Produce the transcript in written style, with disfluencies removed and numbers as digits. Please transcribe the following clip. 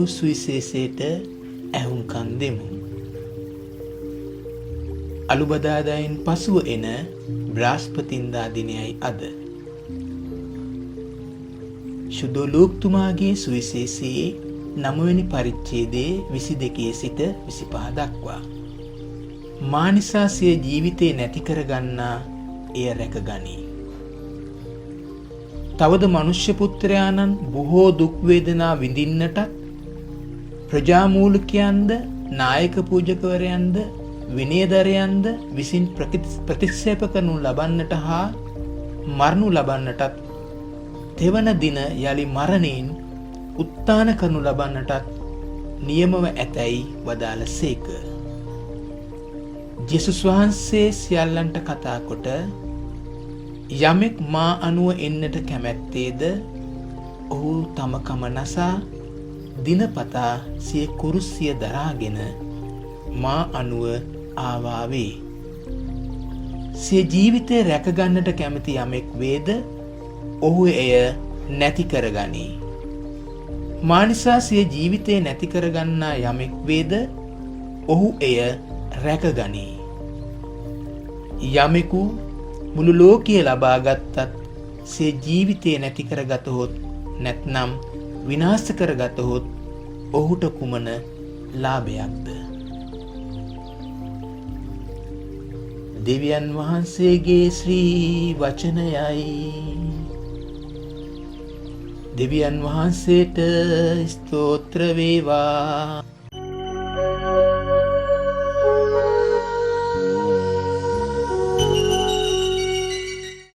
වූ සුවිශේෂයට ඇහුම්කන් දෙමු. අලුබදාදායින් පසුව එන බ්‍රහස්පතින්දා දිනයයි අද. ශුද්ධෝලෝක්තුමාගේ සුවිශේෂයේ 9 වෙනි පරිච්ඡේදයේ 22 සිට 25 දක්වා. මා නිසා සිය ජීවිතේ නැති කරගන්නා එය රැකගනී. තවද මනුෂ්‍ය පුත්‍රයාණන් බොහෝ දුක් වේදනා විඳින්නටත් ප්‍රජාමූලිකයන්ද නායක පූජකවරයන්ද විනයදරයන්ද විසින් ප්‍රතික්ෂේප කරනු ලබන්නට හා මරණු ලබන්නටත් තෙවන දින යලි මරණයෙන් උත්ථාන කරනු ලබන්නටත් නියමව ඇතැයි වදාළ සේක. ජේසුස් වහන්සේ සියල්ලන්ට කතා කොට යමෙක් මා අනුව එන්නට කැමැත්තේද ඔහු තම කම නසා දිනපතා සිය කුරුසිය දරාගෙන මා අනුව ආවා වේ. සිය ජීවිතය රැකගන්නට කැමති යමෙක් වේද ඔහු එය නැති කරගනී. මා නිසා සිය ජීවිතය නැති කරගන්නා යමෙක් වේද ඔහු එය රැකගනී. යමෙකු මුළු ලෝකය ලබා ගත්තත් සිය ජීවිතය නැති කරගතහොත් නැත්නම් විනාශ කරගතහොත් ඔහුට කුමන ලාභයක්ද? දෙවියන් වහන්සේගේ ශ්‍රී වචනයයි. දෙවියන් වහන්සේට ස්තෝත්‍ර වේවා.